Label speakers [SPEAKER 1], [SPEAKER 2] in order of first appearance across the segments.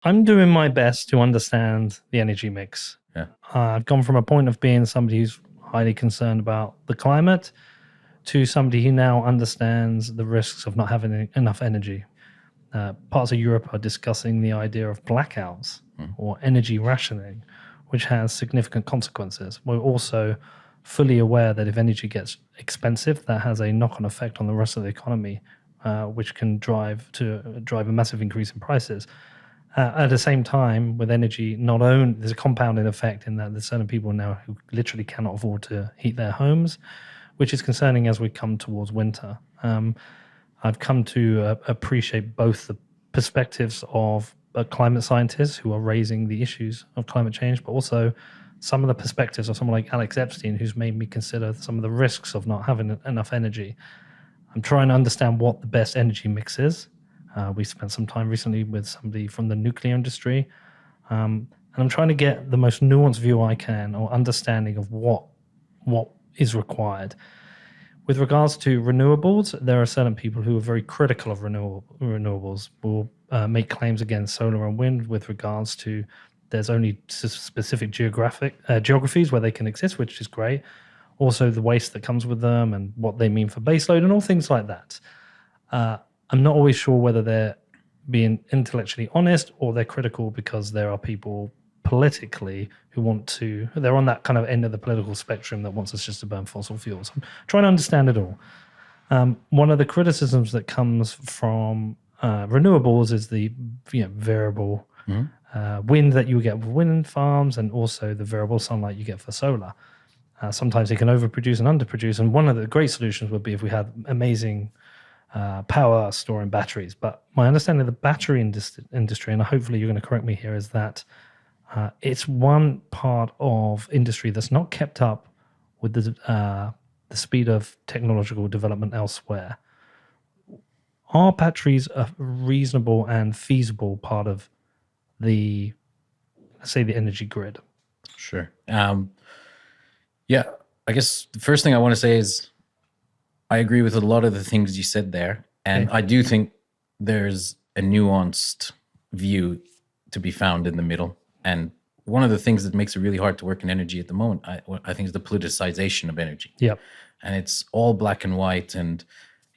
[SPEAKER 1] I'm doing my best to understand the energy mix.
[SPEAKER 2] Yeah.
[SPEAKER 1] I've gone from a point of being somebody who's highly concerned about the climate to somebody who now understands the risks of not having enough energy. Parts of Europe are discussing the idea of blackouts or energy rationing, which has significant consequences. We're also fully aware that if energy gets expensive, that has a knock-on effect on the rest of the economy, which can drive a massive increase in prices. At the same time, with energy, not only there's a compounding effect in that there's certain people now who literally cannot afford to heat their homes, which is concerning as we come towards winter. I've come to appreciate both the perspectives of climate scientists who are raising the issues of climate change, but also some of the perspectives of someone like Alex Epstein, who's made me consider some of the risks of not having enough energy. I'm trying to understand what the best energy mix is. We spent some time recently with somebody from the nuclear industry, and I'm trying to get the most nuanced view I can or understanding of what is required. With regards to renewables, there are certain people who are very critical of renewables, will make claims against solar and wind with regards to there's only specific geographies where they can exist, which is great. Also, the waste that comes with them and what they mean for baseload and all things like that. I'm not always sure whether they're being intellectually honest or they're critical because there are people politically they're on that kind of end of the political spectrum that wants us just to burn fossil fuels. I'm trying to understand it all. One of the criticisms that comes from renewables is the variable wind that you get with wind farms and also the variable sunlight you get for solar. Sometimes they can overproduce and underproduce, and one of the great solutions would be if we had amazing power storing batteries. But my understanding of the battery industry, and hopefully you're going to correct me here, is that it's one part of industry that's not kept up with the speed of technological development elsewhere. Are batteries a reasonable and feasible part of the energy grid?
[SPEAKER 2] Sure. Yeah, I guess the first thing I want to say is I agree with a lot of the things you said there. And I do think there's a nuanced view to be found in the middle. And one of the things that makes it really hard to work in energy at the moment, I think, is the politicization of energy.
[SPEAKER 1] Yep.
[SPEAKER 2] And it's all black and white. And,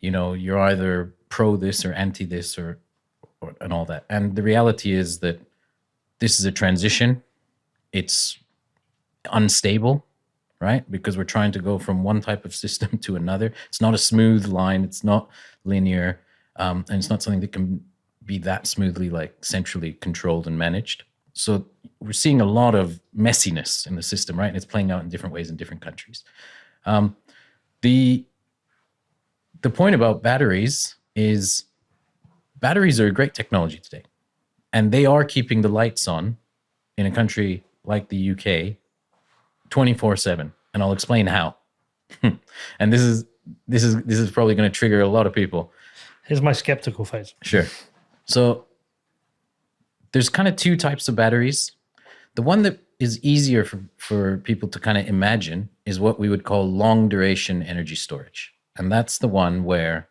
[SPEAKER 2] you're either pro this or anti this or and all that. And the reality is that this is a transition. It's unstable, right? Because we're trying to go from one type of system to another. It's not a smooth line. It's not linear. And it's not something that can be that smoothly, like, centrally controlled and managed. So we're seeing a lot of messiness in the system, right? And it's playing out in different ways in different countries. The point about batteries is batteries are a great technology today. And they are keeping the lights on in a country like the UK 24/7, and I'll explain how. And this is probably going to trigger a lot of people.
[SPEAKER 1] Here's my skeptical face.
[SPEAKER 2] Sure. So there's kind of two types of batteries. The one that is easier for people to kind of imagine is what we would call long duration energy storage. And that's the one where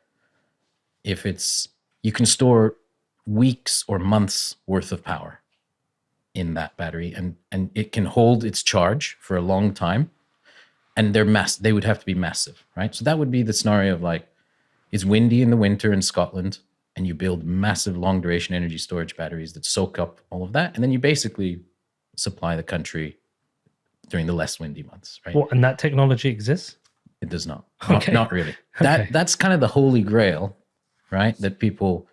[SPEAKER 2] you can store weeks or months worth of power in that battery, and it can hold its charge for a long time, and they would have to be massive, right? So that would be the scenario of, like, it's windy in the winter in Scotland, and you build massive long duration energy storage batteries that soak up all of that, and then you basically supply the country during the less windy months, right?
[SPEAKER 1] Well, and that technology exists?
[SPEAKER 2] It does not.
[SPEAKER 1] Okay.
[SPEAKER 2] Not really.
[SPEAKER 1] Okay.
[SPEAKER 2] That's kind of the holy grail, right? That people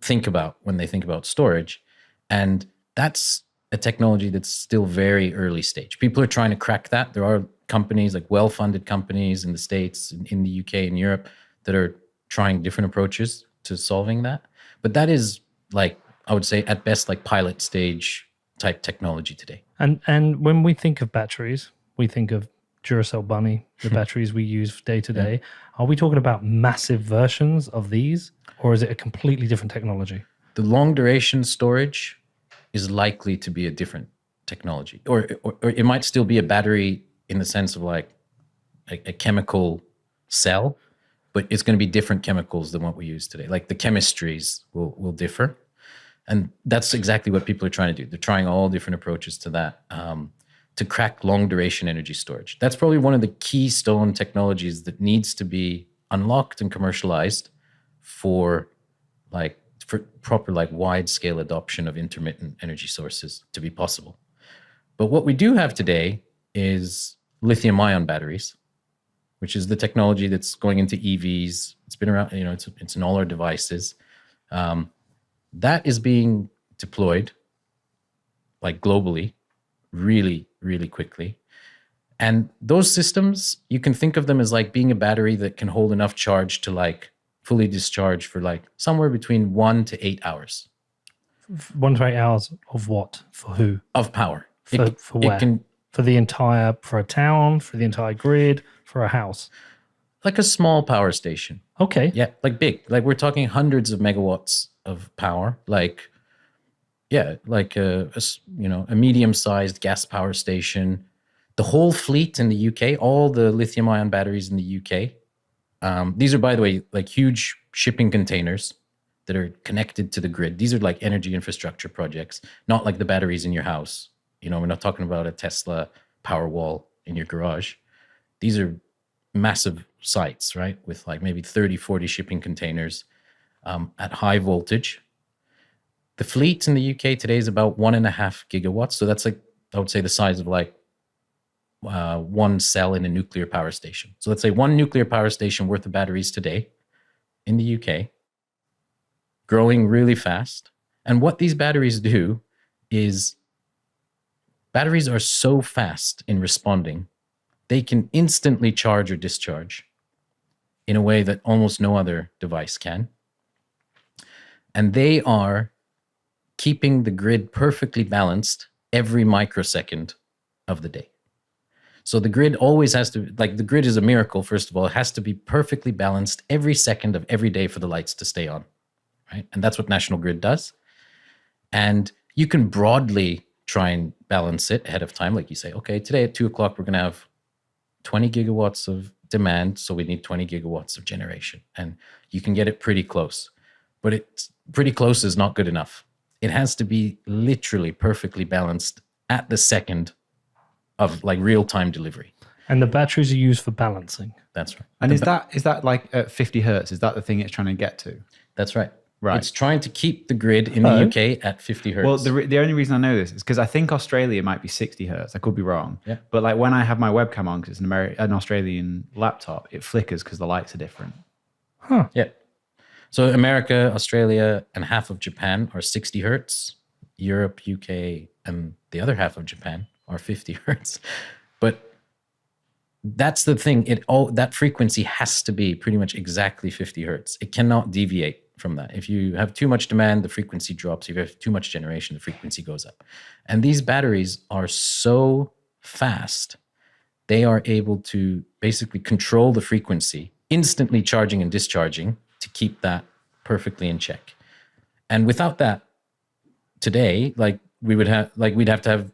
[SPEAKER 2] think about when they think about storage. And that's a technology that's still very early stage. People are trying to crack that. There are companies, like well-funded companies in the States, in the UK, and Europe, that are trying different approaches to solving that. But that is, like, I would say at best, like, pilot stage type technology today.
[SPEAKER 1] And when we think of batteries, we think of Duracell Bunny, the batteries we use day to day. Are we talking about massive versions of these, or is it a completely different technology?
[SPEAKER 2] The long duration storage is likely to be a different technology, or it might still be a battery in the sense of, like, a chemical cell, but it's going to be different chemicals than what we use today. Like, the chemistries will differ. And that's exactly what people are trying to do. They're trying all different approaches to that, to crack long duration energy storage. That's probably one of the keystone technologies that needs to be unlocked and commercialized for proper like wide scale adoption of intermittent energy sources to be possible. But what we do have today is lithium ion batteries, which is the technology that's going into EVs. It's been around, it's in all our devices. That is being deployed like globally, really, really quickly. And those systems, you can think of them as like being a battery that can hold enough charge to like fully discharge for like somewhere between 1 to 8 hours.
[SPEAKER 1] 1 to 8 hours of what? For who?
[SPEAKER 2] Of power.
[SPEAKER 1] For where? For a town, for the entire grid, for a house?
[SPEAKER 2] Like a small power station.
[SPEAKER 1] Okay.
[SPEAKER 2] Yeah, like big. Like we're talking hundreds of megawatts of power. Like, yeah, like a medium-sized gas power station. The whole fleet in the UK, all the lithium-ion batteries in the UK, these are, by the way, like huge shipping containers that are connected to the grid. These are like energy infrastructure projects, not like the batteries in your house. We're not talking about a Tesla Powerwall in your garage. These are massive sites, right? With like maybe 30, 40 shipping containers at high voltage. The fleet in the UK today is about 1.5 gigawatts. So that's like, I would say the size of like one cell in a nuclear power station. So let's say one nuclear power station worth of batteries today in the UK, growing really fast. And what these batteries do is batteries are so fast in responding, they can instantly charge or discharge in a way that almost no other device can. And they are keeping the grid perfectly balanced every microsecond of the day. So the grid always has to, like the grid is a miracle, first of all. It has to be perfectly balanced every second of every day for the lights to stay on, right? And that's what National Grid does. And you can broadly try and balance it ahead of time. Like you say, okay, today at 2 o'clock, we're going to have 20 gigawatts of demand. So we need 20 gigawatts of generation. And you can get it pretty close. But it's pretty close is not good enough. It has to be literally perfectly balanced at the second of like real-time delivery.
[SPEAKER 1] And the batteries are used for balancing.
[SPEAKER 2] That's right.
[SPEAKER 3] And is that like at 50 hertz? Is that the thing it's trying to get to?
[SPEAKER 2] That's right.
[SPEAKER 3] Right.
[SPEAKER 2] It's trying to keep the grid in the UK at 50 hertz.
[SPEAKER 3] Well, the only reason I know this is because I think Australia might be 60 hertz. I could be wrong.
[SPEAKER 2] Yeah.
[SPEAKER 3] But like when I have my webcam on, because it's an Australian laptop, it flickers because the lights are different.
[SPEAKER 1] Huh.
[SPEAKER 2] Yeah. So America, Australia, and half of Japan are 60 hertz. Europe, UK, and the other half of Japan are 50 hertz. But that's the thing. That frequency has to be pretty much exactly 50 hertz. It cannot deviate from that. If you have too much demand, the frequency drops. If you have too much generation, the frequency goes up. And these batteries are so fast, they are able to basically control the frequency, instantly charging and discharging to keep that perfectly in check. And without that, today, we'd have to have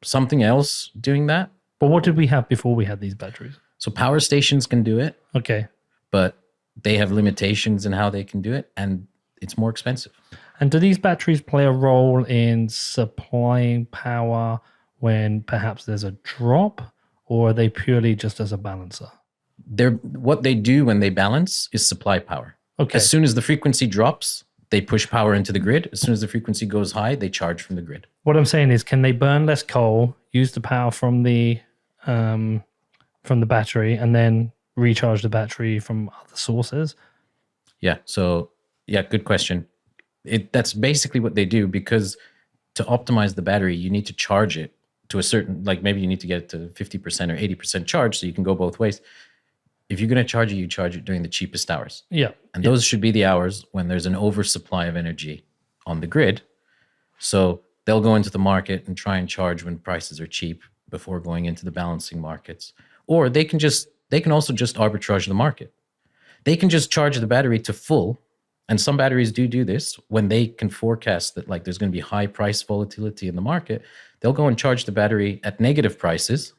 [SPEAKER 2] something else doing that.
[SPEAKER 1] But what did we have before we had these batteries?
[SPEAKER 2] So power stations can do it.
[SPEAKER 1] Okay.
[SPEAKER 2] But they have limitations in how they can do it, and it's more expensive.
[SPEAKER 1] And do these batteries play a role in supplying power when perhaps there's a drop, or are they purely just as a balancer?
[SPEAKER 2] What they do when they balance is supply power.
[SPEAKER 1] Okay.
[SPEAKER 2] As soon as the frequency drops, they push power into the grid. As soon as the frequency goes high, they charge from the grid.
[SPEAKER 1] What I'm saying is, can they burn less coal, use the power from the battery, and then recharge the battery from other sources?
[SPEAKER 2] Yeah. So, yeah, good question. That's basically what they do, because to optimize the battery, you need to charge it to a certain, like maybe you need to get it to 50% or 80% charge so you can go both ways. If you're going to charge it, you charge it during the cheapest hours.
[SPEAKER 1] Yeah.
[SPEAKER 2] And those should be the hours when there's an oversupply of energy on the grid. So they'll go into the market and try and charge when prices are cheap before going into the balancing markets. Or they can also just arbitrage the market. They can just charge the battery to full. And some batteries do this when they can forecast that like there's going to be high price volatility in the market. They'll go and charge the battery at negative prices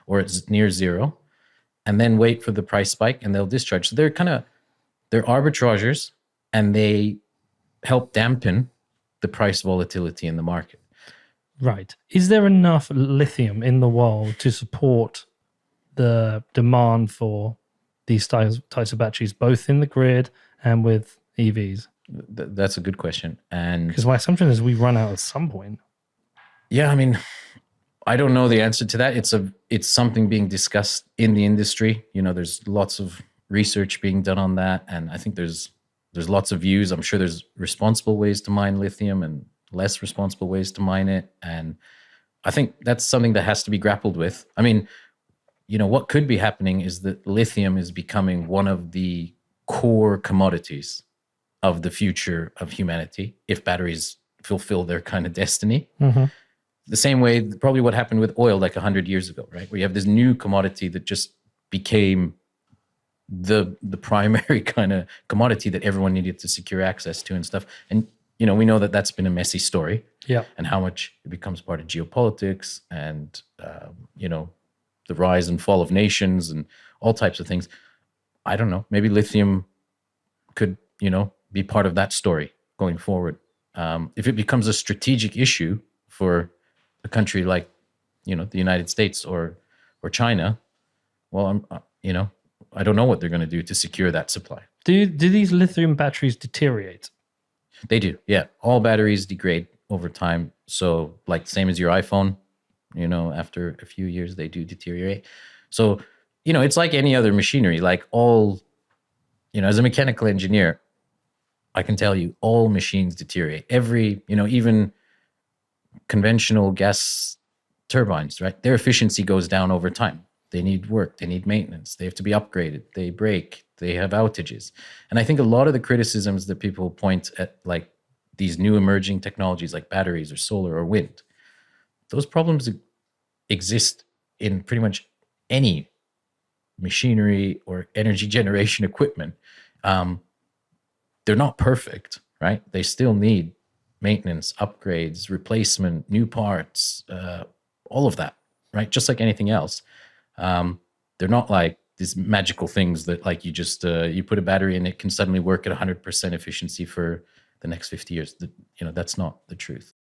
[SPEAKER 2] or it's near zero, and then wait for the price spike and they'll discharge. So they're arbitragers, and they help dampen the price volatility in the market.
[SPEAKER 1] Right. Is there enough lithium in the world to support the demand for these types of batteries, both in the grid and with EVs?
[SPEAKER 2] That's a good question. And
[SPEAKER 1] Because my assumption is we run out at some point.
[SPEAKER 2] yeah, I mean, I don't know the answer to that. It's something being discussed in the industry. You know, there's lots of research being done on that, and I think there's lots of views. I'm sure there's responsible ways to mine lithium and less responsible ways to mine it, and I think that's something that has to be grappled with. I mean, you know, what could be happening is that lithium is becoming one of the core commodities of the future of humanity if batteries fulfill their kind of destiny.
[SPEAKER 1] Mm-hmm.
[SPEAKER 2] The same way, probably what happened with oil like 100 years ago, right? Where you have this new commodity that just became the primary kind of commodity that everyone needed to secure access to and stuff. And, you know, we know that that's been a messy story.
[SPEAKER 1] Yeah.
[SPEAKER 2] And how much it becomes part of geopolitics and, you know, the rise and fall of nations and all types of things. I don't know. Maybe lithium could, you know, be part of that story going forward. If it becomes a strategic issue for a country like, you know, the United States or China, well, you know, I don't know what they're going to do to secure that supply.
[SPEAKER 1] Do these lithium batteries deteriorate?
[SPEAKER 2] They do, yeah. All batteries degrade over time. So, like, same as your iPhone, you know, after a few years, they do deteriorate. So, you know, it's like any other machinery. Like all, you know, as a mechanical engineer, I can tell you all machines deteriorate. Every, you know, even conventional gas turbines, right? Their efficiency goes down over time. They need work, they need maintenance, they have to be upgraded, they break, they have outages. And I think a lot of the criticisms that people point at, like these new emerging technologies like batteries or solar or wind, those problems exist in pretty much any machinery or energy generation equipment. They're not perfect, right? They still need maintenance, upgrades, replacement, new parts, all of that, right? Just like anything else. They're not like these magical things that like you just, you put a battery in, it can suddenly work at 100% efficiency for the next 50 years. You know, that's not the truth.